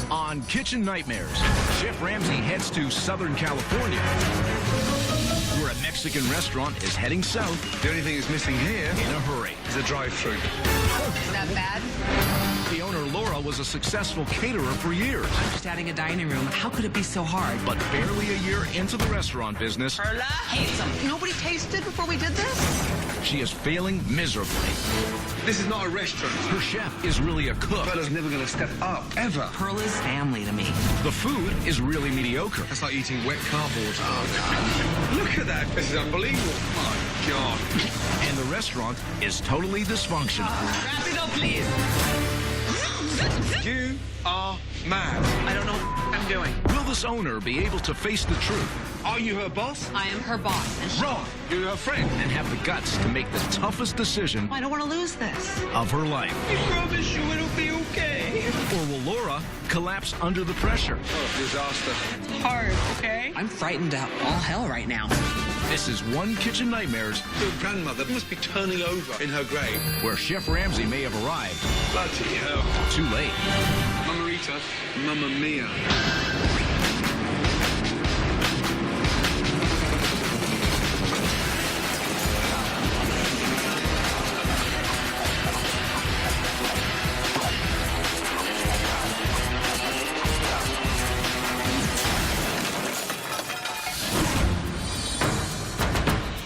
On Kitchen Nightmares, Chef Ramsay heads to Southern California, where a Mexican restaurant is heading south. The only thing that's missing here In a hurry. is a drive-through. Is that bad? The owner, Laura, was a successful caterer for years. I'm just adding a dining room. How could it be so hard? But barely a year into the restaurant business, Perla hates them. Nobody tasted before we did this? she is failing miserably. This is not a restaurant. Her chef is really a cook. Bella's never going to step up, ever. Perla's family to me. The food is really mediocre. That's like eating wet cardboard. Oh, no. Look at that. This is unbelievable. My God. And the restaurant is totally dysfunctional. Wrap it up, please. You are mad. I don't know what I'm doing. Will this owner be able to face the truth Are you her boss? I am her boss. And Wrong. You're her friend. and have the guts to make the toughest decision I don't want to lose this. of her life? I promise you it'll be okay. Or will Laura collapse under the pressure? Oh, disaster. It's hard, okay? I'm frightened to all hell right now. This is One Kitchen Nightmares, Your grandmother must be turning over in her grave. where Chef Ramsay may have arrived Bloody hell. too late. Mama Rita, Mamma Mia.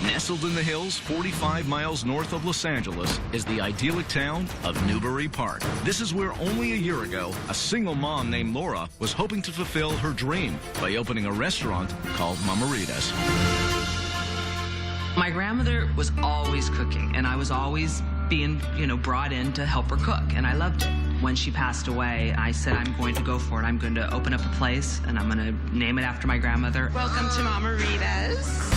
Nestled in the hills 45 miles north of Los Angeles is the idyllic town of Newbury Park. This is where only a year ago, a single mom named Laura was hoping to fulfill her dream by opening a restaurant called Mama Rita's. My grandmother was always cooking, and I was always being, brought in to help her cook, and I loved it. When she passed away, I said, I'm going to go for it. I'm going to open up a place, and I'm going to name it after my grandmother. Welcome to Mama Rita's.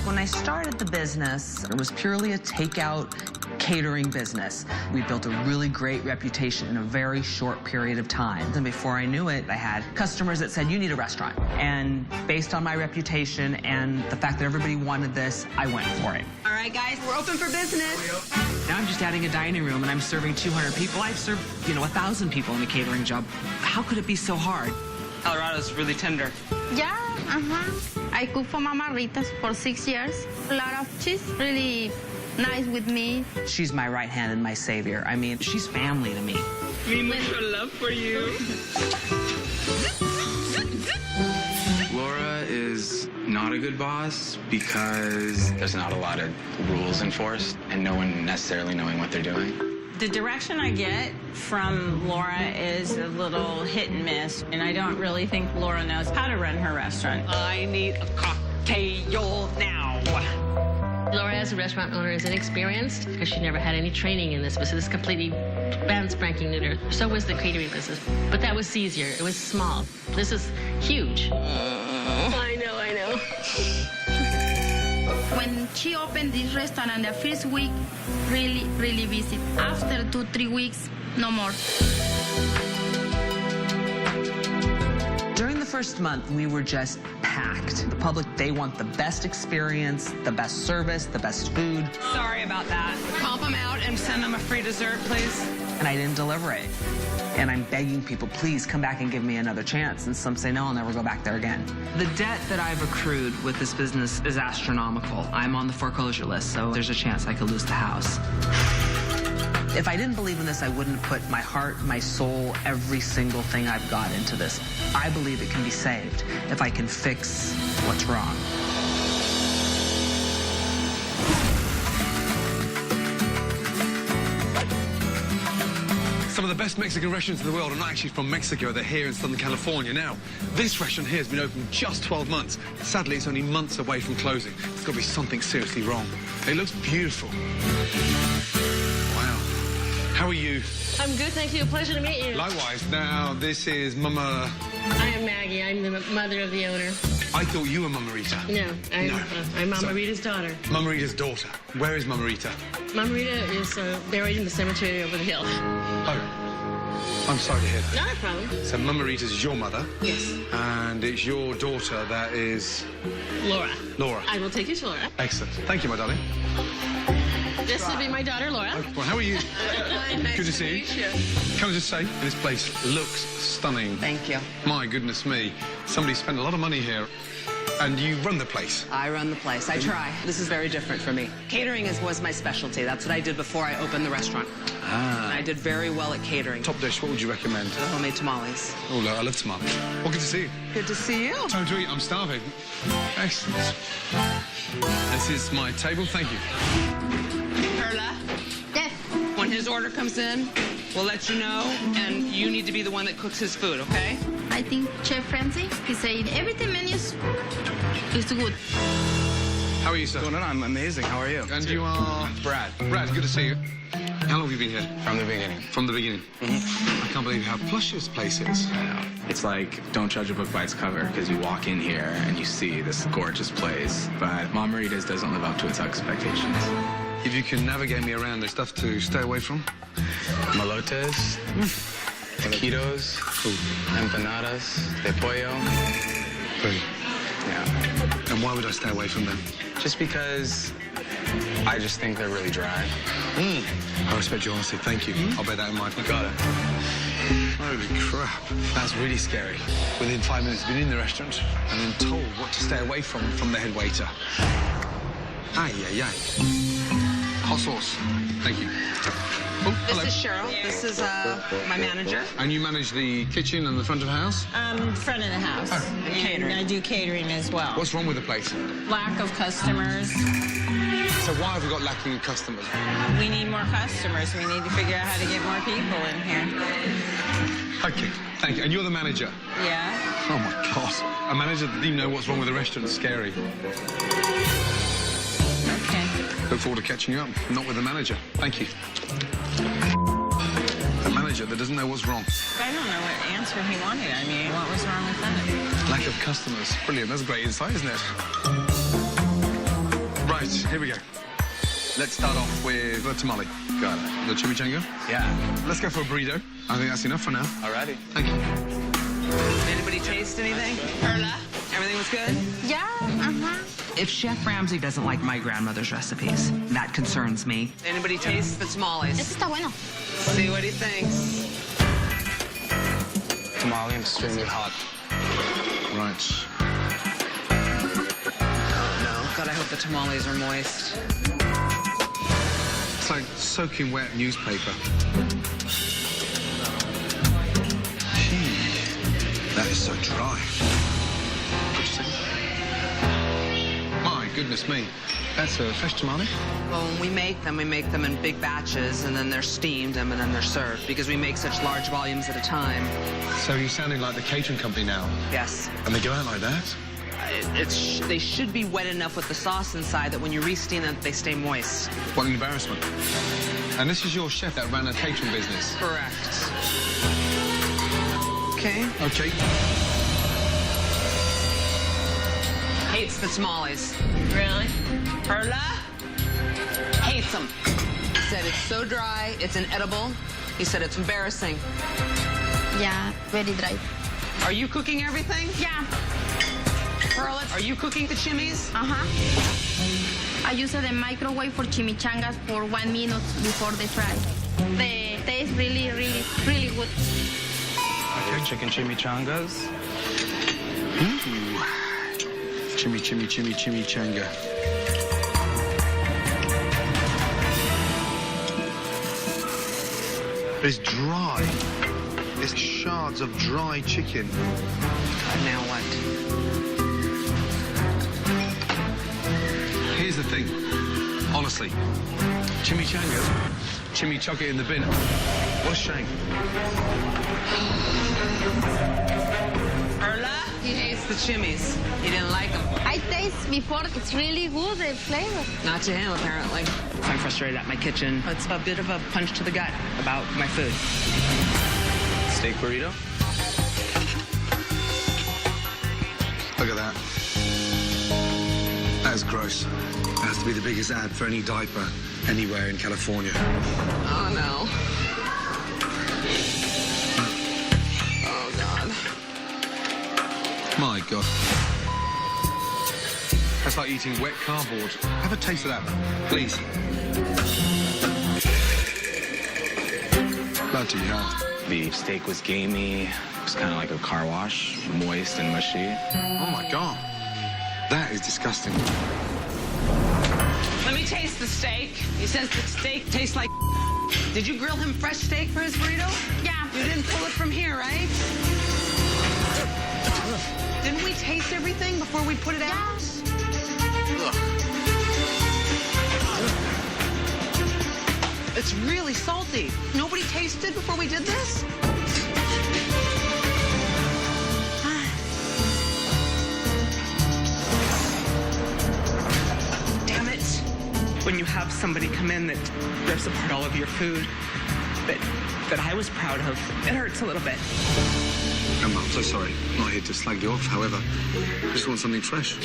When I started the business, it was purely a takeout catering business. We built a really great reputation in a very short period of time. And before I knew it, I had customers that said, you need a restaurant. And based on my reputation and the fact that everybody wanted this, I went for it. All right, guys, we're open for business. Now I'm just adding a dining room and I'm serving 200 people. I've served, 1,000 people in a catering job. How could it be so hard? Colorado's really tender. Yeah, I cooked for Mama Rita's for 6 years. A lot of, she's really nice with me. She's my right hand and my savior. I mean, she's family to me. Me mucho love for you. Laura is not a good boss because there's not a lot of rules enforced and no one necessarily knowing what they're doing. The direction I get from Laura is a little hit and miss, and I don't really think Laura knows how to run her restaurant. I need a cocktail now. Laura, as a restaurant owner, is inexperienced because she never had any training in this business. It's completely brand spanking new. So was the catering business. But that was easier. It was small. This is huge. I know. When she opened this restaurant in the first week, really, really busy. After 2-3 weeks, no more. During the first month, we were just packed. The public, they want the best experience, the best service, the best food. Sorry about that. Comp them out and send them a free dessert, please. And I didn't deliver it. And I'm begging people, please come back and give me another chance. And some say, no, I'll never go back there again. The debt that I've accrued with this business is astronomical. I'm on the foreclosure list, so there's a chance I could lose the house. If I didn't believe in this, I wouldn't have put my heart, my soul, every single thing I've got into this. I believe it can be saved if I can fix what's wrong. Some of the best Mexican restaurants in the world are not actually from Mexico. They're here in Southern California. Now, this restaurant here has been open just 12 months. Sadly, it's only months away from closing. There's got to be something seriously wrong. It looks beautiful. Wow. How are you? I'm good, thank you. Pleasure to meet you. Likewise. Now, this is Mama... I am Maggie. I'm the mother of the owner. I thought you were Mama Rita. No, I'm Mama So- Rita's daughter. Mama Rita's daughter. Where is Mama Rita? Mama Rita is buried in the cemetery over the hill. Oh, I'm sorry to hear that. Not a problem. So Mama Rita's your mother, Yes. and it's your daughter that is Laura. Laura. I will take you to Laura. Excellent. Thank you, my darling. This will be my daughter, Laura. Well, how are you? Good to see you. Can I just say, this place looks stunning. Thank you. My goodness me. Somebody spent a lot of money here. And you run the place. I run the place. I try. This is very different for me. Catering was my specialty. That's what I did before I opened the restaurant. And I did very well at catering. Top dish, what would you recommend? The homemade tamales. Oh, no, I love tamales. Well, good to see you. Good to see you. Time to eat. I'm starving. Excellent. This is my table. Thank you. Perla, Yes. when his order comes in, we'll let you know, and you need to be the one that cooks his food, okay? I think Chef Francie, he said everything menu is good. How are you, sir? I'm amazing. How are you? And you are? Brad. Brad, good to see you. How long have you been here? From the beginning. From the beginning. I can't believe how plush this place is. I know. It's like, don't judge a book by its cover, because you walk in here and you see this gorgeous place. But Mama Rita's doesn't live up to its expectations. If you can navigate me around, there's stuff to stay away from. Molotes, taquitos, empanadas, de pollo. Brilliant. Yeah. And why would I stay away from them? Just because I just think they're really dry. I respect your honesty. Thank you. I'll bear that in mind. You got it. Holy crap. That's really scary. Within 5 minutes, been in the restaurant and then told what to stay away from the head waiter. Ay, ay, ay. Hot sauce. Thank you. Oh, hello. This is Cheryl. This is my manager. And you manage the kitchen and the front of the house? Front of the house. Oh. And Catering. I do catering as well. What's wrong with the place? Lack of customers. So why have we got lacking customers? We need more customers. We need to figure out how to get more people in here. Okay, thank you. And you're the manager? Yeah. Oh, my God. A manager that didn't even know what's wrong with the restaurant is scary. Okay. Look forward to catching you up. Not with the manager. Thank you. A manager that doesn't know what's wrong. I don't know what answer he wanted. I mean, what was wrong with that? Lack of customers. Brilliant. That's a great insight, isn't it? Right, here we go. Let's start off with the tamale. Got it. The chimichanga. Yeah. Let's go for a burrito. I think that's enough for now. Alrighty. Thank you. Anybody taste anything? Perla, Everything was good? Yeah, If Chef Ramsay doesn't like my grandmother's recipes, that concerns me. Anybody taste the tamales? Eso está bueno. See what he thinks. Tamale extremely hot. Right. Oh, no. God, I hope the tamales are moist. It's like soaking wet newspaper. That is so dry. What you say? My goodness me. That's a fresh tamale? Well, when we make them in big batches, and then they're steamed, and then they're served, because we make such large volumes at a time. So you're sounding like the catering company now. Yes. And they go out like that? They should be wet enough with the sauce inside that when you re-steam them, they stay moist. What an embarrassment. And this is your chef that ran a catering business? Correct. Okay. Okay. Hates the tamales. Really? Perla? Hates them. He said it's so dry, it's inedible. He said it's embarrassing. Yeah, very dry. Are you cooking everything? Yeah. Perla, are you cooking the chimneys? I use the microwave for chimichangas for 1 minute before they fry. They taste really, really, really good. Okay, chicken chimichangas. Ooh. Chimichanga. It's dry. It's shards of dry chicken. Now what? Here's the thing. Honestly, chimichangas, chuck it in the bin. What a shame. Perla? He hates the chimneys. He didn't like them. I taste before, it's really good, the flavor. Not to him, apparently. I'm frustrated at my kitchen. It's a bit of a punch to the gut about my food. Steak burrito. Look at that. That is gross. That has to be the biggest ad for any diaper anywhere in California. Oh, no. Oh, God. My God. That's like eating wet cardboard. Have a taste of that, please. Bloody hell. The steak was gamey. It was kind of like a car wash, moist and mushy. Oh, my God. That is disgusting. Let me taste the steak. He says the steak tastes like. Did you grill him fresh steak for his burrito? Yeah. You didn't pull it from here, right? Didn't we taste everything before we put it out? It's really salty. Nobody tasted before we did this? Damn it. When you have somebody come in that rips apart all of your food that I was proud of, it hurts a little bit. I'm so sorry. I'm not here to slag you off, however. I just want something fresh.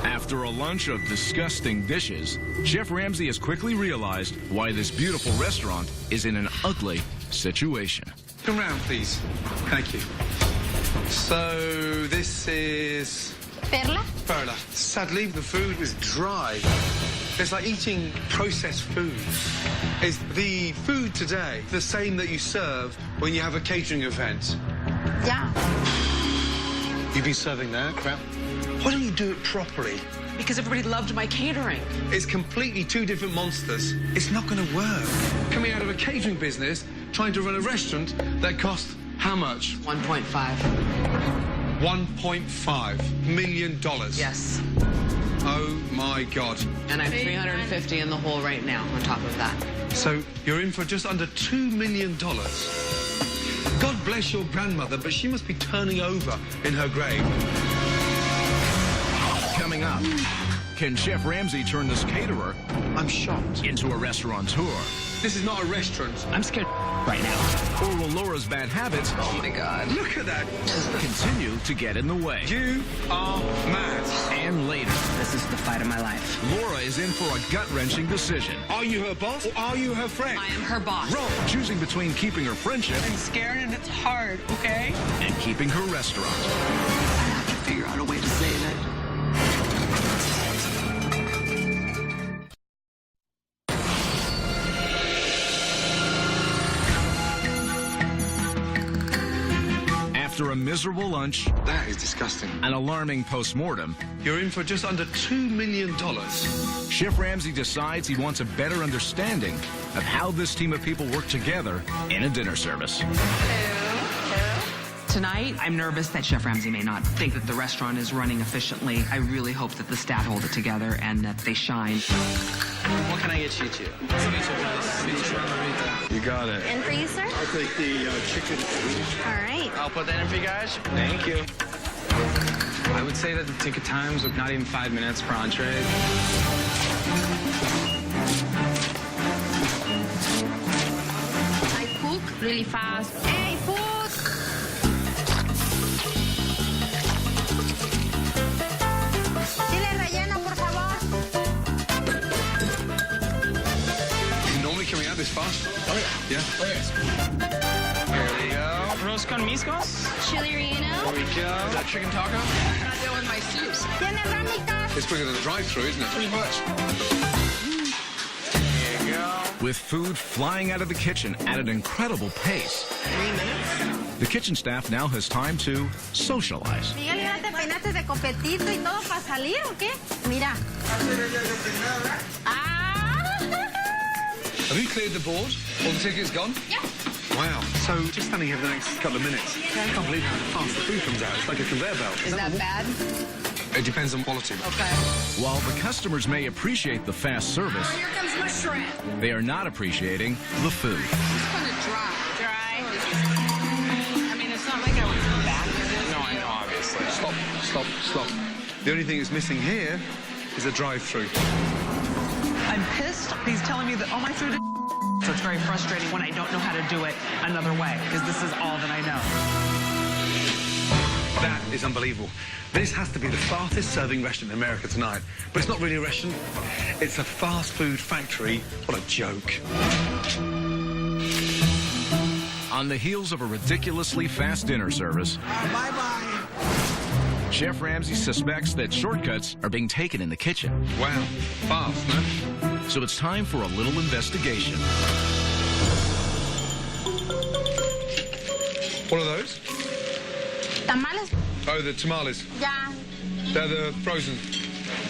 After a lunch of disgusting dishes, Chef Ramsay has quickly realized why this beautiful restaurant is in an ugly situation. Come round, please. Thank you. So, this is... Perla? Perla. Sadly, the food was dry. It's like eating processed food. Is the food today the same that you serve when you have a catering event? Yeah. You've been serving that crap? Why don't you do it properly? Because everybody loved my catering. It's completely two different monsters. It's not going to work. Coming out of a catering business, trying to run a restaurant that costs how much? 1.5. $1.5 million. Yes. Oh, my God. And I'm 350 in the hole right now on top of that. So you're in for just under $2 million. God bless your grandmother, but she must be turning over in her grave. Coming up, can Chef Ramsay turn this caterer I'm shocked. into a restaurateur? This is not a restaurant. I'm scared right now. Or will Laura's bad habits Oh, my God. Look at that. continue to get in the way? You are mad. And later, This is the fight of my life. Laura is in for a gut-wrenching decision. Are you her boss or are you her friend? I am her boss. Wrong. Choosing between keeping her friendship I'm scared and it's hard, okay? and keeping her restaurant. I have to figure out a way to save it. After a miserable lunch, That is disgusting. an alarming post-mortem, You're in for just under $2 million. Chef Ramsay decides he wants a better understanding of how this team of people work together in a dinner service. Tonight, I'm nervous that Chef Ramsay may not think that the restaurant is running efficiently. I really hope that the staff hold it together and that they shine. What can I get you to? You got it. And for you, sir? I'll take the chicken. All right. I'll put that in for you guys. Thank you. I would say that the ticket times are not even 5 minutes per entree. I cook really fast. Hey, food! Chile relleno, por favor. Normally coming out this fast? Oh, yeah. Yeah. Oh, yes. There we go. Arroz con miscos. Chile relleno. There we go. Is that chicken taco? I'm not doing my soups. Tiene ramitas. It's quicker than a drive-through, isn't it? Pretty much. There you go. With food flying out of the kitchen at an incredible pace, 3 minutes. the kitchen staff now has time to socialize. Miguel, ¿ya te peinaste de copetito y todo para salir o qué? Mira. Ah. Have you cleared the board? All the tickets gone? Yeah. Wow. So just standing here for the next couple of minutes. I can't believe how fast the food comes out. It's like a conveyor belt. Is that bad? It depends on quality. Okay. While the customers may appreciate the fast service, Here comes my shrimp. they are not appreciating the food. It's gonna dry. Dry? I mean, it's not like I was back in it. No, I know, obviously. Stop, stop, stop. The only thing that's missing here is a drive-through. I'm pissed. He's telling me that all my food is so it's very frustrating when I don't know how to do it another way, because this is all that I know. That is unbelievable. This has to be the fastest serving restaurant in America tonight. But it's not really a restaurant. It's a fast food factory. What a joke. On the heels of a ridiculously fast dinner service, Bye-bye. Chef Ramsay suspects that shortcuts are being taken in the kitchen. Wow. Fast, no? So it's time for a little investigation. What are those? Tamales? Oh, the tamales. Yeah. They're the frozen.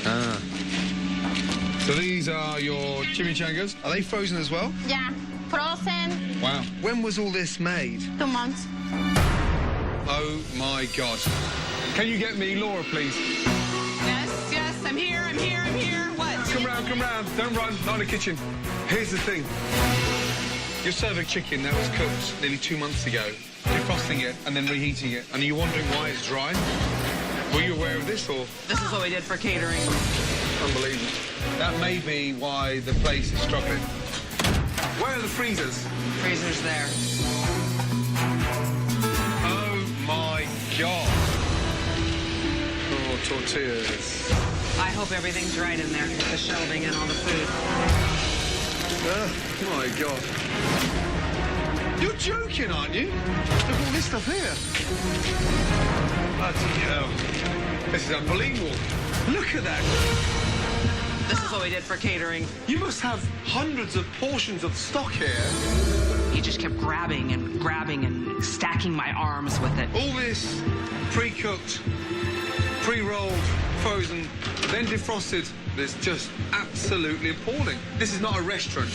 Ah. So these are your chimichangas. Are they frozen as well? Yeah. Frozen. Wow. When was all this made? 2 months. Oh, my God. Can you get me Laura, please? Yes, I'm here. What? Come round. Don't run. Not in the kitchen. Here's the thing. You're serving chicken that was cooked nearly 2 months ago, defrosting it and then reheating it, and you're wondering why it's dry? Were you aware of this, or? This is what we did for catering. Unbelievable. That may be why the place is struggling. Where are the freezers? Freezer's there. Oh, my God. Oh, tortillas. I hope everything's right in there, the shelving and all the food. Oh, my God. You're joking, aren't you? Look at all this stuff here. Bloody hell. This is unbelievable. Look at that. This is what we did for catering. You must have hundreds of portions of stock here. He just kept grabbing and stacking my arms with it. All this pre-cooked, pre-rolled, frozen, then defrosted. It's just absolutely appalling. This is not a restaurant.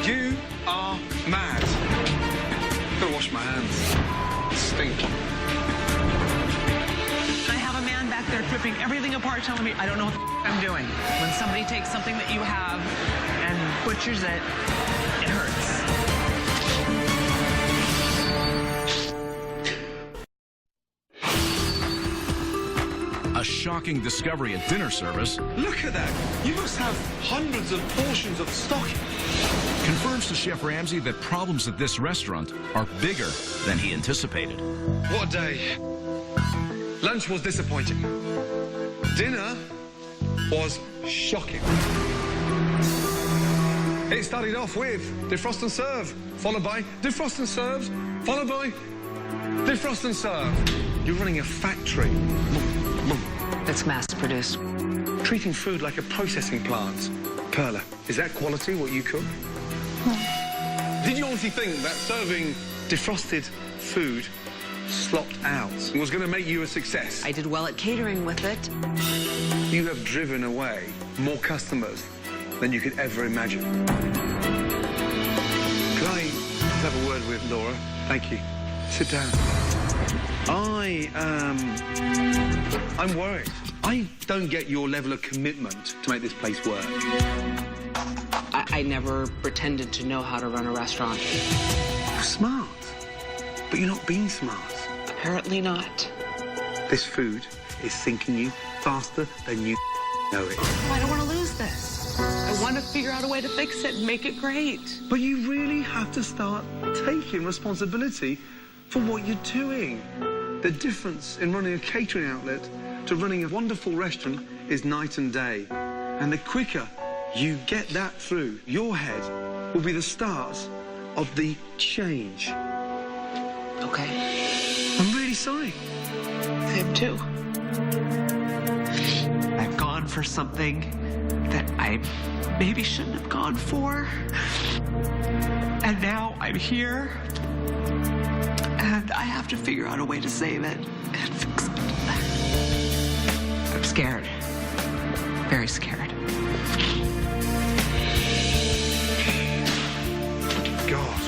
You are mad. I've got to wash my hands. Stink. I have a man back there ripping everything apart, telling me I don't know what I'm doing. When somebody takes something that you have and butchers it, it hurts. A shocking discovery at dinner service Look at that. You must have hundreds of portions of stock. confirms to Chef Ramsay that problems at this restaurant are bigger than he anticipated. What a day. Lunch was disappointing. Dinner was shocking. It started off with defrost and serve, followed by defrost and serve, followed by defrost and serve. You're running a factory. It's mass-produced. Treating food like a processing plant. Perla, is that quality, what you cook? Did you honestly think that serving defrosted food slopped out was going to make you a success? I did well at catering with it. You have driven away more customers than you could ever imagine. Could I have a word with Laura? Thank you. Sit down. I'm worried. I don't get your level of commitment to make this place work. I never pretended to know how to run a restaurant. You're smart, but you're not being smart. Apparently not. This food is sinking you faster than you know it. I don't want to lose this. I want to figure out a way to fix it and make it great. But you really have to start taking responsibility for what you're doing. The difference in running a catering outlet to running a wonderful restaurant is night and day. And the quicker you get that through your head will be the start of the change. Okay. I'm really sorry. I am too. I've gone for something that I maybe shouldn't have gone for. And now I'm here. And I have to figure out a way to save it and fix it. I'm scared. Very scared. God.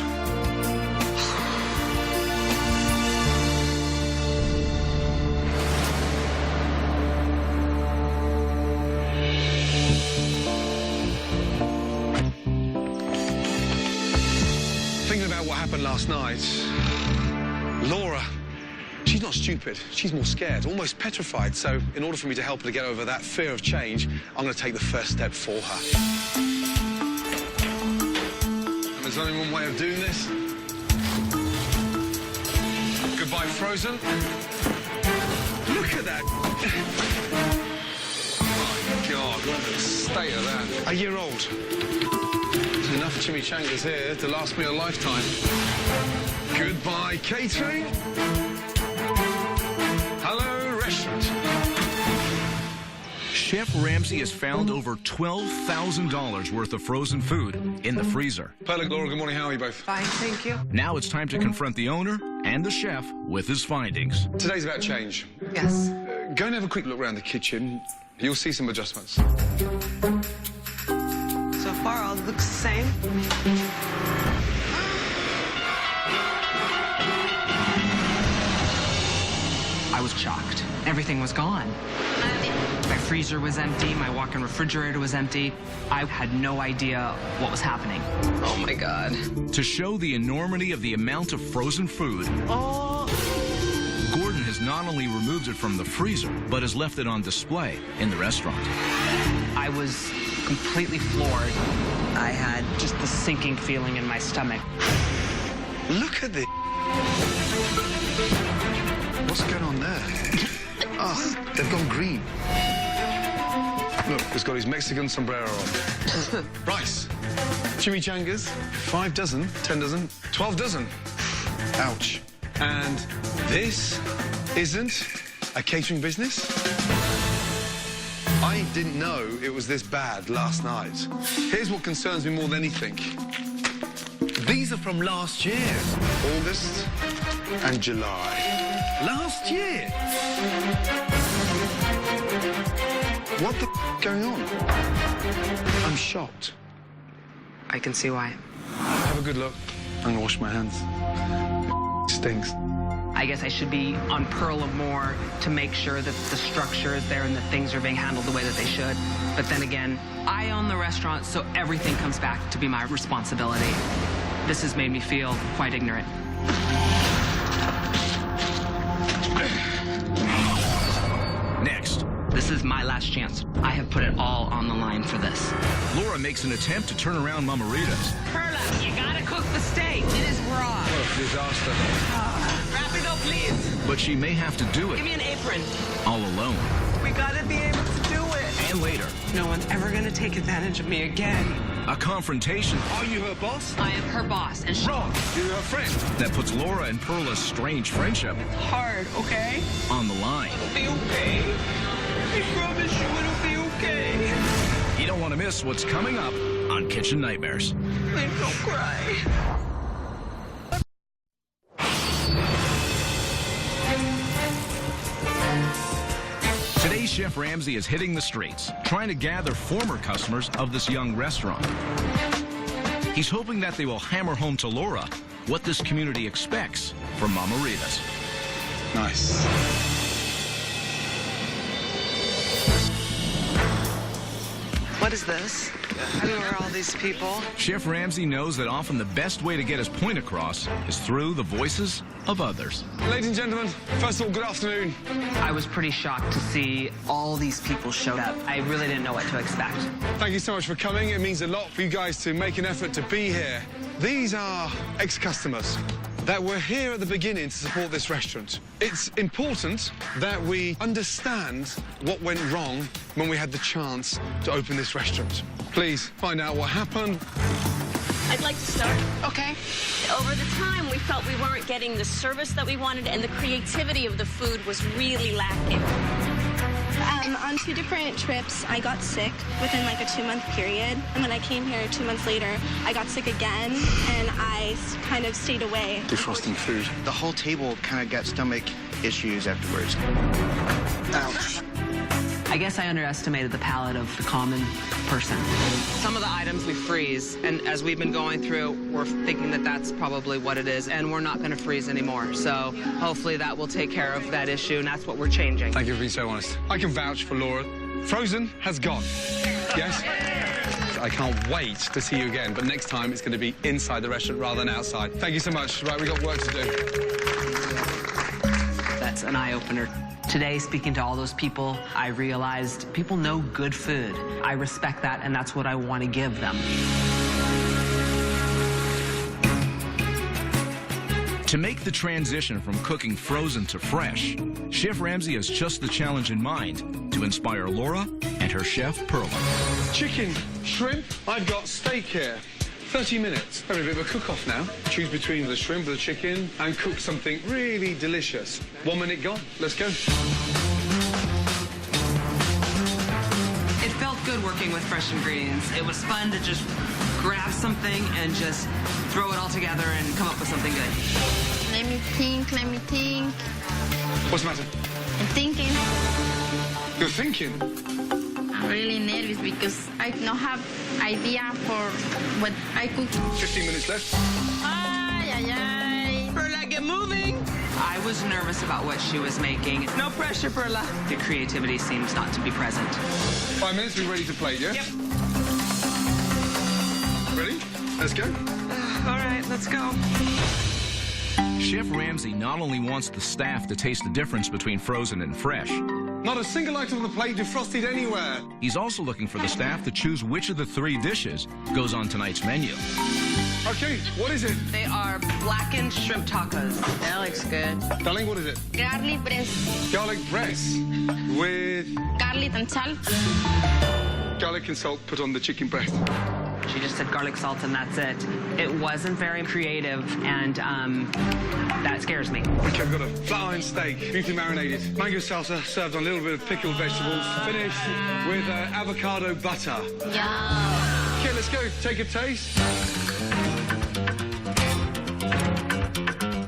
Thinking about what happened last night, Laura, she's not stupid. She's more scared, almost petrified. So in order for me to help her to get over that fear of change, I'm going to take the first step for her. And there's only one way of doing this. Goodbye, frozen. Look at that. My God, look at the state of that. A year old. There's enough chimichangas here to last me a lifetime. Goodbye, catering. Hello, restaurant. Chef Ramsay has found over $12,000 worth of frozen food in the freezer. Perla, Laura, good morning. How are you both? Fine, thank you. Now it's time to confront the owner and the chef with his findings. Today's about change. Yes. Go and have a quick look around the kitchen. You'll see some adjustments. So far, all looks the same. I was shocked. Everything was gone. My freezer was empty, my walk-in refrigerator was empty. I had no idea what was happening. Oh my God. To show the enormity of the amount of frozen food, Gordon has not only removed it from the freezer, but has left it on display in the restaurant. I was completely floored. I had just the sinking feeling in my stomach. Look at this. What's going on there? Oh, they've gone green. Look, he's got his Mexican sombrero on. Rice, chimichangas, 5 dozen, 10 dozen, 12 dozen. Ouch. And this isn't a catering business? I didn't know it was this bad last night. Here's what concerns me more than anything. These are from last year. August and July. Last year. What the going on? I'm shocked. I can see why. Have a good look. I'm gonna wash my hands. Stinks. I guess I should be on Pearl more to make sure that the structure is there and that things are being handled the way that they should. But then again, I own the restaurant, so everything comes back to be my responsibility. This has made me feel quite ignorant. Next, This is my last chance. I have put it all on the line for this. Laura makes an attempt to turn around Mama Rita's. Perla, you gotta cook the steak. It is raw. What a disaster. Rapido, please. But she may have to do Give it me an apron. all alone. We gotta be able to do it. And later, No one's ever gonna take advantage of me again. a confrontation Are you her boss? I am her boss, and Wrong. You're her friend. that puts Laura and Perla's strange friendship hard, okay? on the line. It'll be okay. I promise you it'll be okay. You don't want to miss what's coming up on Kitchen Nightmares. Please don't cry. Today, Chef Ramsay is hitting the streets, trying to gather former customers of this young restaurant. He's hoping that they will hammer home to Laura what this community expects from Mama Rita's. Nice. What is this? Who are all these people? Chef Ramsay knows that often the best way to get his point across is through the voices of others. Ladies and gentlemen, first of all, good afternoon. I was pretty shocked to see all these people showed up. I really didn't know what to expect. Thank you so much for coming. It means a lot for you guys to make an effort to be here. These are ex-customers that were here at the beginning to support this restaurant. It's important that we understand what went wrong when we had the chance to open this restaurant. Please find out what happened. I'd like to start. Okay. Over the time, we felt we weren't getting the service that we wanted, and the creativity of the food was really lacking. On 2 different trips, I got sick within like a 2-month period. And when I came here 2 months later, I got sick again, and I kind of stayed away. Defrosting food. The whole table kind of got stomach issues afterwards. Ouch. I guess I underestimated the palate of the common person. Some of the items we freeze, and as we've been going through, we're thinking that that's probably what it is, and we're not going to freeze anymore. So hopefully that will take care of that issue, and that's what we're changing. Thank you for being so honest. I can vouch for Laura. Frozen has gone. Yes? I can't wait to see you again, but next time it's going to be inside the restaurant rather than outside. Thank you so much. Right, we've got work to do. That's an eye-opener. Today, speaking to all those people, I realized people know good food. I respect that, and that's what I want to give them. To make the transition from cooking frozen to fresh, Chef Ramsay has just the challenge in mind to inspire Laura and her chef, Perla. Chicken, shrimp, I've got steak here. 30 minutes. Very bit of a cook-off now. Choose between the shrimp or the chicken and cook something really delicious. 1 minute gone. Let's go. with fresh ingredients. It was fun to just grab something and just throw it all together and come up with something good. Let me think. What's the matter? I'm thinking. You're thinking? I'm really nervous because I don't have idea for what I cook. 15 minutes left. Ay. Perla, get moving! I was nervous about what she was making. No pressure, Perla. The creativity seems not to be present. 5 minutes, we're ready to plate, yeah? Yep. Ready? Let's go. All right, let's go. Chef Ramsay not only wants the staff to taste the difference between frozen and fresh, Not a single item on the plate defrosted anywhere. he's also looking for the staff to choose which of the 3 dishes goes on tonight's menu. Okay, what is it? They are blackened shrimp tacos. That looks good. Darling, what is it? Garlic breast, Garlic breast with garlic and salt. garlic and salt put on the chicken breast. She just said garlic salt and that's it. It wasn't very creative and that scares me. Okay, I've got a flat iron steak, beautifully marinated. Mango salsa served on a little bit of pickled vegetables. Finished with avocado butter. Yeah. Okay, let's go. Take a taste.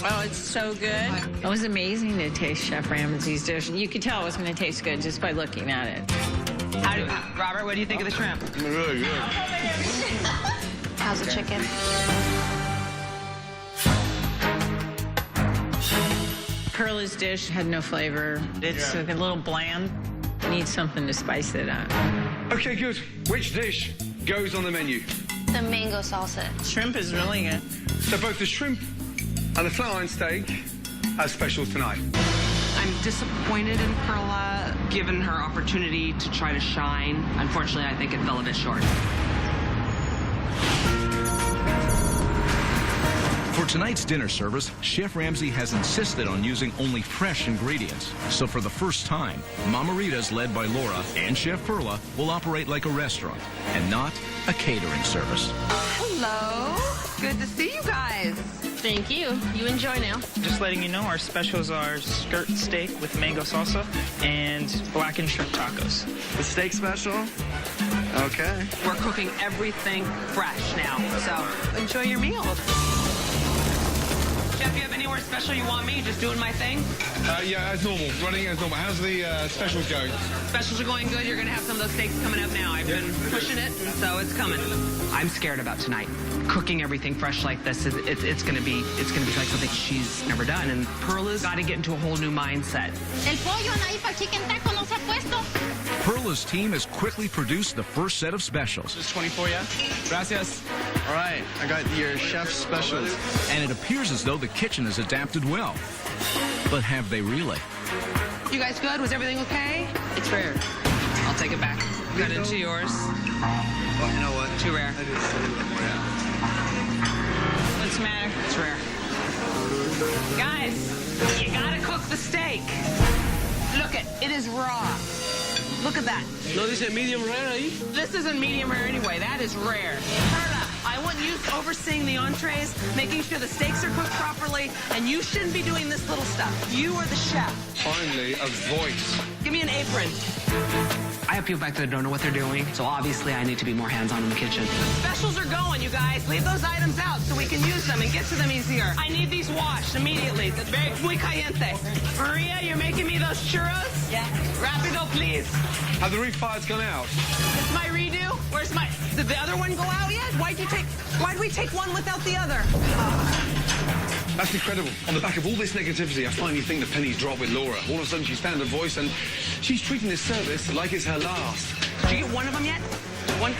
Oh, it's so good. It was amazing to taste Chef Ramsay's dish. You could tell it was going to taste good just by looking at it. Robert, what do you think of the shrimp? Really good. How's the chicken? Perla's dish had no flavor. It's a little bland. Needs something to spice it up. Okay, good. Which dish goes on the menu? The mango salsa. Shrimp is really good. So both the shrimp and the flat iron steak are specials tonight. I'm disappointed in Perla, given her opportunity to try to shine. Unfortunately, I think it fell a bit short. For tonight's dinner service, Chef Ramsay has insisted on using only fresh ingredients. So for the first time, Mama Rita's, led by Laura, and Chef Perla will operate like a restaurant and not a catering service. Hello. Good to see you guys. Thank you. You enjoy now. Just letting you know, our specials are skirt steak with mango salsa and blackened shrimp tacos. The steak special? Okay. We're cooking everything fresh now, so enjoy your meal. Chef, you have anywhere special you want me? Just doing my thing? Yeah, as normal. Running as normal. How's the specials going? Specials are going good. You're going to have some of those steaks coming up now. I've been pushing it, so it's coming. I'm scared about tonight. Cooking everything fresh like this, it's going to be like something she's never done. And Perla's got to get into a whole new mindset. El pollo ahí para chicken taco no se ha puesto. Perla's team has quickly produced the first set of specials. Just 24, yeah? Gracias. All right, I got your chef's specials. And it appears as though the kitchen has adapted well. But have they really? You guys good? Was everything okay? It's rare. I'll take it back. Cut into yours. Well, you know what? Too rare. I just a little bit more, yeah. What's the matter? It's rare. Guys, you gotta cook the steak. Look it is raw. Look at that. No dice medium rare ahí. This isn't medium rare anyway. That is rare. Perla, I want you overseeing the entrees, making sure the steaks are cooked properly, and you shouldn't be doing this little stuff. You are the chef. Finally, a voice. Give me an apron. I have people back there that don't know what they're doing, so obviously I need to be more hands-on in the kitchen. Specials are going, you guys. Leave those items out so we can use them and get to them easier. I need these washed immediately. It's very muy caliente. Maria, you're making me those churros? Yeah. Rapido, please. Have the refires gone out? It's my redo. Where's my... Did the other one go out yet? Why'd we take one without the other? That's incredible. On the back of all this negativity, I finally think the penny's dropped with Laura. All of a sudden, she's found her voice, and she's treating this service like it's her last. Did you get one of them yet? One?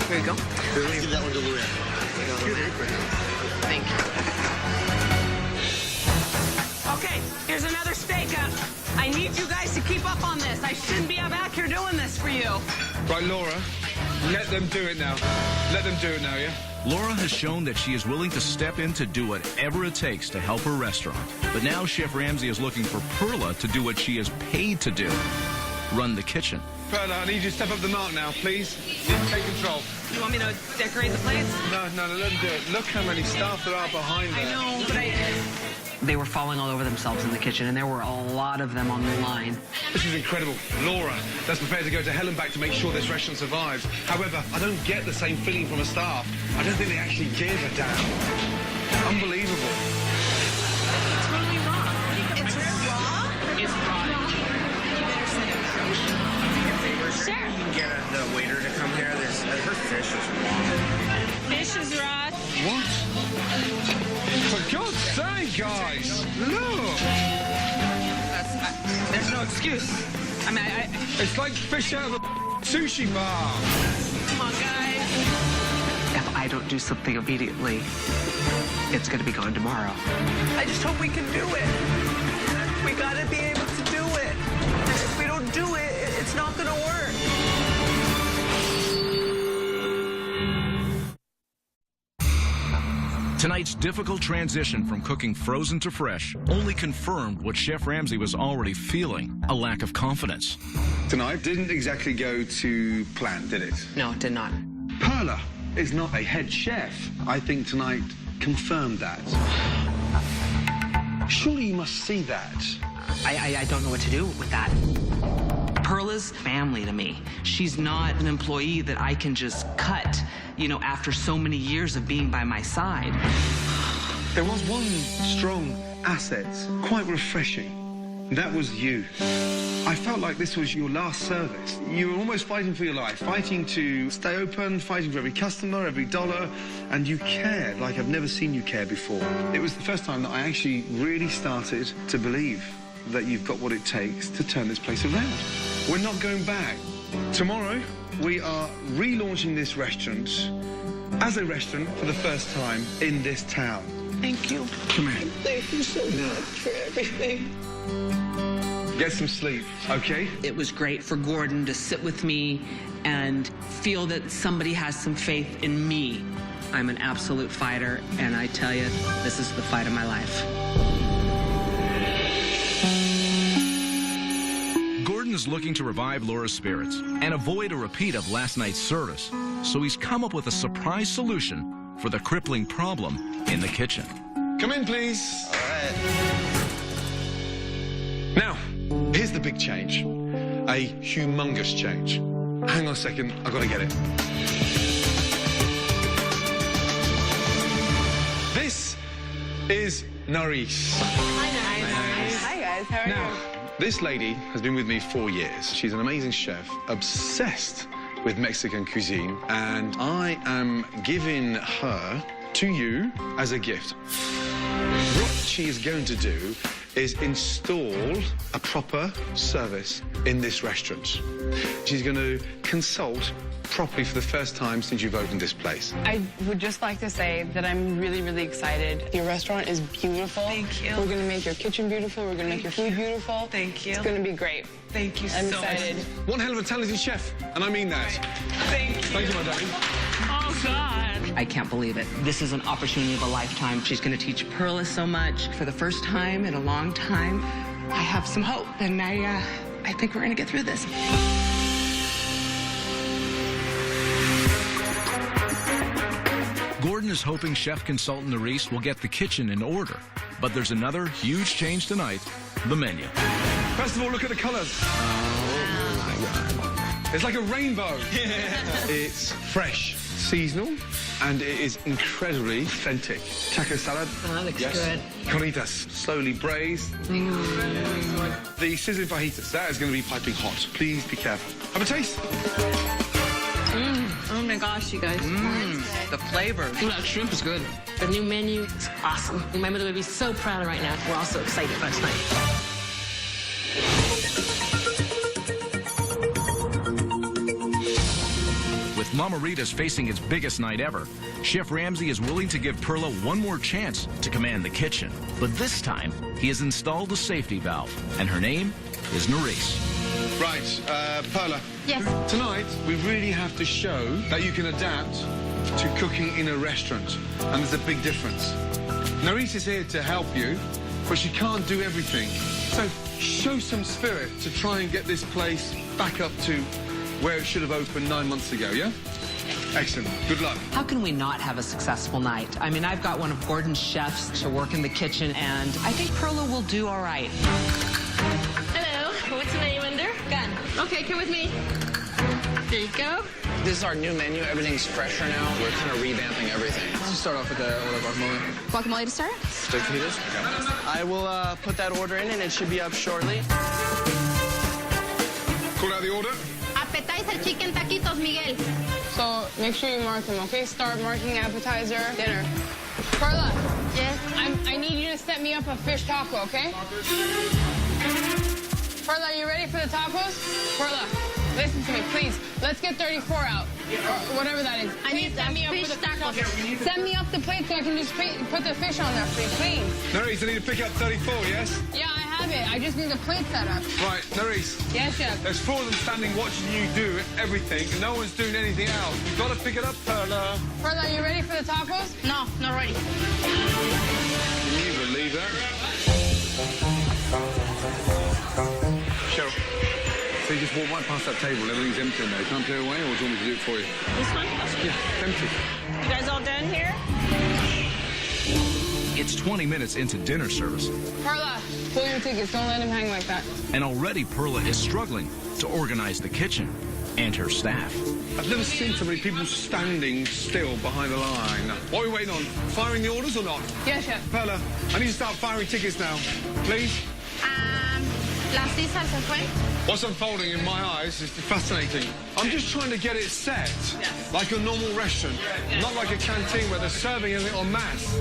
There you go. Let's give that one to Laura. Thank you. Okay, here's another steak. I need you guys to keep up on this. I shouldn't be back here doing this for you. Right, Laura, let them do it now. Let them do it now, yeah? Laura has shown that she is willing to step in to do whatever it takes to help her restaurant. But now Chef Ramsay is looking for Perla to do what she is paid to do, run the kitchen. Perla, I need you to step up the mark now, please. Take control. You want me to decorate the plates? No, let them do it. Look how many staff there are behind there. I know, but They were falling all over themselves in the kitchen, and there were a lot of them on the line. This is incredible. Laura, that's prepared to go to hell and back to make sure this restaurant survives. However, I don't get the same feeling from a staff. I don't think they actually give a damn. Unbelievable. It's really raw. It's raw? It's raw. You better send it back. Sure. You can get the waiter to come here. Her fish is raw. Fish is raw. What? For God's sake, guys! Look! There's no excuse. I mean, It's like fish out of a sushi bar. come on, guys. If I don't do something immediately, it's going to be gone tomorrow. I just hope we can do it. We gotta be able to do it. And if we don't do it, it's not gonna work. Tonight's difficult transition from cooking frozen to fresh only confirmed what Chef Ramsay was already feeling, a lack of confidence. Tonight didn't exactly go to plan, did it? No, it did not. Perla is not a head chef. I think tonight confirmed that. Surely you must see that. I don't know what to do with that. Perla's family to me. She's not an employee that I can just cut, you know, after so many years of being by my side. There was one strong asset, quite refreshing. That was you. I felt like this was your last service. You were almost fighting for your life, fighting to stay open, fighting for every customer, every dollar, and you cared like I've never seen you care before. It was the first time that I actually really started to believe that you've got what it takes to turn this place around. We're not going back. Tomorrow, we are relaunching this restaurant as a restaurant for the first time in this town. Thank you. Come here. Thank you so much for everything. Get some sleep, okay? It was great for Gordon to sit with me and feel that somebody has some faith in me. I'm an absolute fighter, and I tell you, this is the fight of my life. Gordon is looking to revive Laura's spirits and avoid a repeat of last night's service, so he's come up with a surprise solution for the crippling problem in the kitchen. Come in, please. All right. Now, here's the big change. A humongous change. Hang on a second, I've got to get it. This is Naris. Hi, guys. How are Now, you? this lady has been with me 4 years. She's an amazing chef, obsessed with Mexican cuisine, and I am giving her to you as a gift. What she is going to do is install a proper service in this restaurant. She's going to consult properly for the first time since you've opened this place. I would just like to say that I'm really, really excited. Your restaurant is beautiful. Thank you. We're going to make your kitchen beautiful. We're going to make your food beautiful. Thank you. It's going to be great. Thank you I'm so excited. much. One hell of a talented chef, and I mean that. Thank you. Thank you, my darling. Oh, God. I can't believe it. This is an opportunity of a lifetime. She's going to teach Perla so much. For the first time in a long time, I have some hope, and I think we're going to get through this. Gordon is hoping chef consultant Naris will get the kitchen in order, but there's another huge change tonight, the menu. First of all, look at the colors. Oh, my God. It's like a rainbow. Yeah. It's fresh, seasonal, and it is incredibly authentic. Taco salad. Oh, that looks good. Conitas, slowly braised. The sizzling fajitas, that is going to be piping hot. Please be careful. Have a taste. Oh my gosh, you guys. The flavor. Ooh, that shrimp is good. The new menu is awesome. My mother would be so proud right now. We're all so excited about tonight. With Mama Rita's facing its biggest night ever, Chef Ramsay is willing to give Perla one more chance to command the kitchen. But this time, he has installed a safety valve, and her name is Naris. Right, Perla. Yes. Tonight, we really have to show that you can adapt to cooking in a restaurant. And there's a big difference. Naris is here to help you, but she can't do everything. So show some spirit to try and get this place back up to where it should have opened 9 months ago, yeah? Excellent. Good luck. How can we not have a successful night? I mean, I've got one of Gordon's chefs to work in the kitchen, and I think Perla will do all right. Hello. What's the name under? Gun. Okay, come with me. There you go. This is our new menu. Everything's fresher now. We're kind of revamping everything. Let's start off with the guacamole. Guacamole to start? Steak fajitas? I will put that order in, and it should be up shortly. Call out the order. Appetizer chicken taquitos, Miguel. So make sure you mark them, okay? Start marking appetizer, dinner. Perla. Yes? I need you to set me up a fish taco, okay? Perla, you ready for the tacos? Perla, listen to me, please. Let's get 34 out, or whatever that is. I need set me up fish for the tacos. Set me up the plate so I can just put the fish on there for you, please. Nerys, I need to pick up 34, yes? Yeah, I have it. I just need the plate set up. Right, Nerys. Yes, chef. There's 4 of them standing watching you do everything, and no one's doing anything else. You've got to pick it up, Perla. Perla, you ready for the tacos? No, not ready. Can you believe that? Cheryl. So you just walk right past that table, everything's empty in there. You can't clear away, or do you want me to do it for you? This one? Yeah, empty. You guys all done here? It's 20 minutes into dinner service, Perla, pull your tickets. Don't let him hang like that. and already Perla is struggling to organize the kitchen and her staff. I've never seen so many people standing still behind the line. What are we waiting on? Firing the orders or not? Yes, chef. Perla, I need to start firing tickets now. Please? La César se fue. What's unfolding in my eyes is fascinating. I'm just trying to get it set like a normal restaurant, not like a canteen where they're serving everything en masse.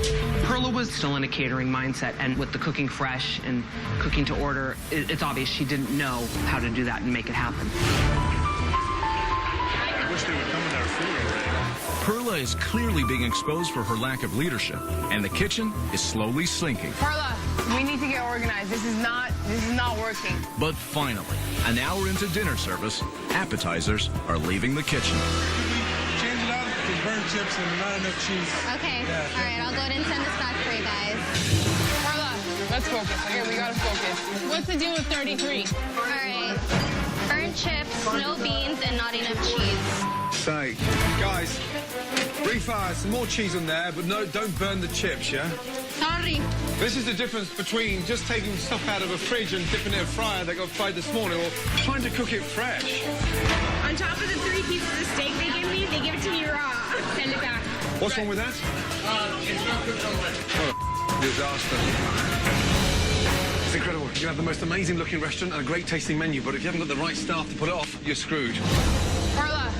Perla was still in a catering mindset, and with the cooking fresh and cooking to order, it's obvious she didn't know how to do that and make it happen. I wish they would come with our food already. Perla is clearly being exposed for her lack of leadership, and the kitchen is slowly sinking. Perla, we need to get organized. This is not working. But finally, an hour into dinner service, appetizers are leaving the kitchen. Change it up. There's burnt chips and not enough cheese. Okay. All right, I'll go ahead and send this back for you guys. Perla, let's focus. Okay, we gotta focus. What's the deal with 33? All right. Burnt chips, no beans, and not enough cheese. Say, guys, refire some more cheese on there, but no, don't burn the chips, yeah? Sorry. This is the difference between just taking stuff out of a fridge and dipping it in a fryer that got fried this morning, or trying to cook it fresh. On top of the 3 pieces of steak they give me, they give it to me raw. Send it back. What's wrong with that? It's not cooked all the way. Oh, disaster. It's incredible. You have the most amazing looking restaurant and a great tasting menu, but if you haven't got the right staff to pull it off, you're screwed. Perla,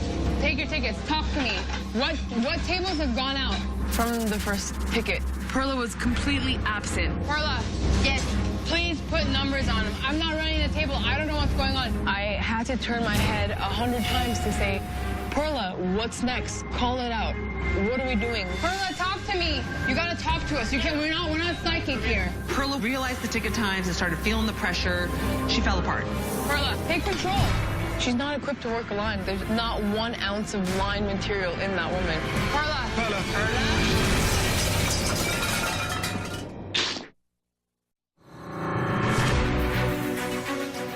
take your tickets. Talk to me. What tables have gone out? From the first ticket, Perla was completely absent. Perla, Yes. please put numbers on them. I'm not running the table. I don't know what's going on. I had to turn my head 100 times to say, Perla, what's next? Call it out. What are we doing? Perla, talk to me. You gotta talk to us. You can't. We're not psychic here. Perla realized the ticket times and started feeling the pressure. She fell apart. Perla, take control. She's not equipped to work a line. There's not 1 ounce of line material in that woman. Perla. Perla.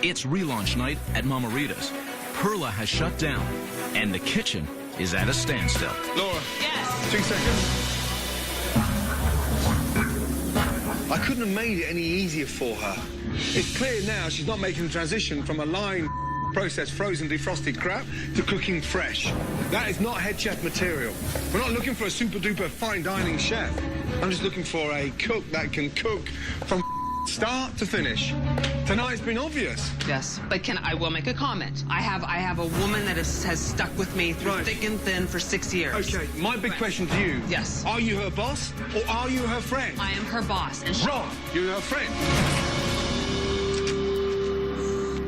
It's relaunch night at Mama Rita's. Perla has shut down, and the kitchen is at a standstill. Laura. Yes. 2 seconds. I couldn't have made it any easier for her. It's clear now she's not making the transition from a line processed, frozen, defrosted crap to cooking fresh. That is not head chef material. We're not looking for a super duper fine dining chef. I'm just looking for a cook that can cook from start to finish. Tonight's been obvious. Yes, but I will make a comment. I have a woman that has stuck with me through thick and thin for 6 years. Okay, my big question to you. Yes. Are you her boss or are you her friend? I am her boss. And Wrong. You're her friend.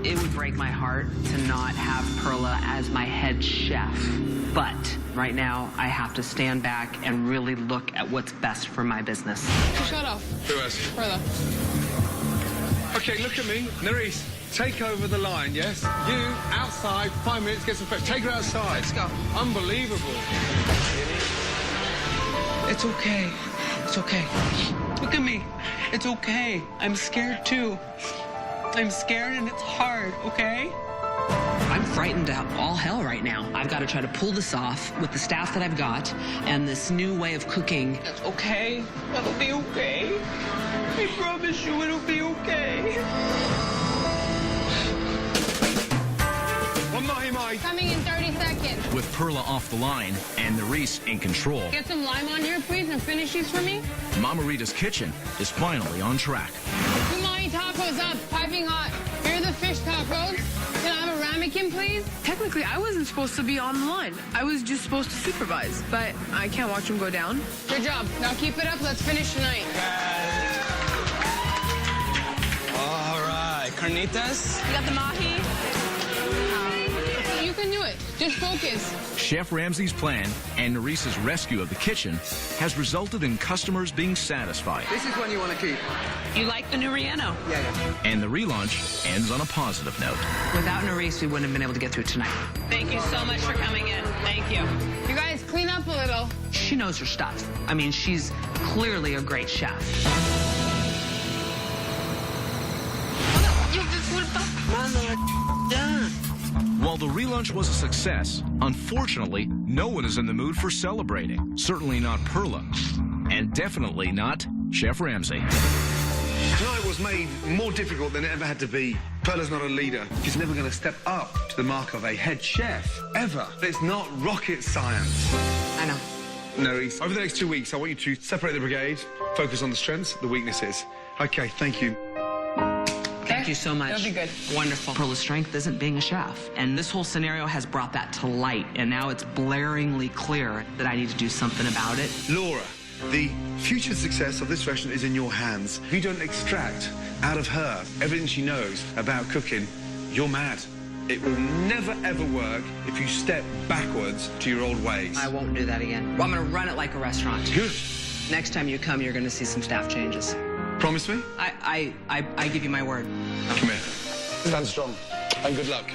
It would break my heart to not have Perla as my head chef. But right now, I have to stand back and really look at what's best for my business. Shut off. Who else? Perla. Okay, look at me. Nerys, take over the line, yes? You, outside, 5 minutes, get some fresh. Take her outside. Let's go. Unbelievable. It's okay. It's okay. Look at me. It's okay. I'm scared too. I'm scared and it's hard, okay? I I'm frightened to all hell right now. I've got to try to pull this off with the staff that I've got and this new way of cooking. It's okay. It'll be okay. I promise you it'll be okay. One mahi mahi. Coming in 30 seconds. With Perla off the line and Nerys in control, Get some lime on here, please, and finish these for me. Mama Rita's kitchen is finally on track. Umami tacos up, piping hot. Here are the fish tacos. Can I have a ramekin, please? Technically, I wasn't supposed to be on the line. I was just supposed to supervise, but I can't watch them go down. Good job. Now keep it up. Let's finish tonight. All right, carnitas. You got the mahi? You can do it. Just focus. Chef Ramsay's plan and Nerys's rescue of the kitchen has resulted in customers being satisfied. This is one you want to keep. You like the new Rieno? Yeah. And the relaunch ends on a positive note. Without Nerys, we wouldn't have been able to get through it tonight. Thank you so much for coming in. Thank you. You guys, clean up a little. She knows her stuff. I mean, she's clearly a great chef. While the relaunch was a success, unfortunately, no one is in the mood for celebrating. Certainly not Perla. And definitely not Chef Ramsay. Tonight was made more difficult than it ever had to be. Perla's not a leader. She's never going to step up to the mark of a head chef, ever. It's not rocket science. I know. Nerys, over the next 2 weeks, I want you to separate the brigade, focus on the strengths, the weaknesses. Okay, thank you. Thank you so much. That'll be good. Wonderful. Perla's strength isn't being a chef. And this whole scenario has brought that to light. And now it's blaringly clear that I need to do something about it. Laura, the future success of this restaurant is in your hands. If you don't extract out of her everything she knows about cooking, you're mad. It will never, ever work if you step backwards to your old ways. I won't do that again. Well, I'm going to run it like a restaurant. Good. Next time you come, you're going to see some staff changes. Promise me? I give you my word. Come here. Stand strong. And good luck.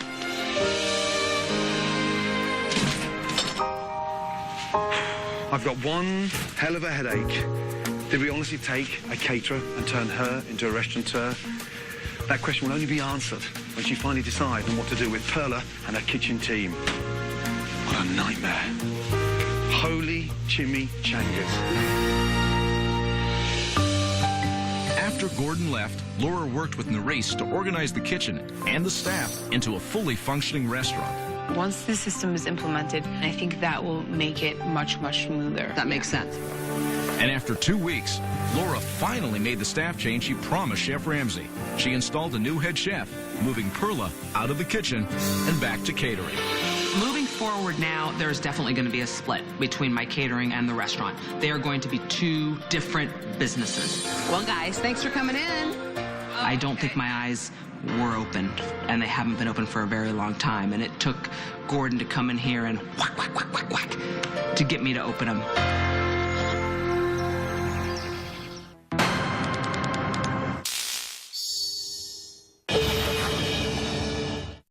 I've got one hell of a headache. Did we honestly take a caterer and turn her into a restaurateur? That question will only be answered when she finally decides on what to do with Perla and her kitchen team. What a nightmare. Holy chimichangas. After Gordon left, Laura worked with Nerys to organize the kitchen and the staff into a fully functioning restaurant. Once the system is implemented, I think that will make it much, much smoother. That makes sense. And after 2 weeks, Laura finally made the staff change she promised Chef Ramsay. She installed a new head chef, moving Perla out of the kitchen and back to catering. Moving forward now, there's definitely going to be a split between my catering and the restaurant. They are going to be two different businesses. Well, guys, thanks for coming in. I don't think my eyes were open, and they haven't been open for a very long time. And it took Gordon to come in here and whack, whack, whack, whack, whack, to get me to open them.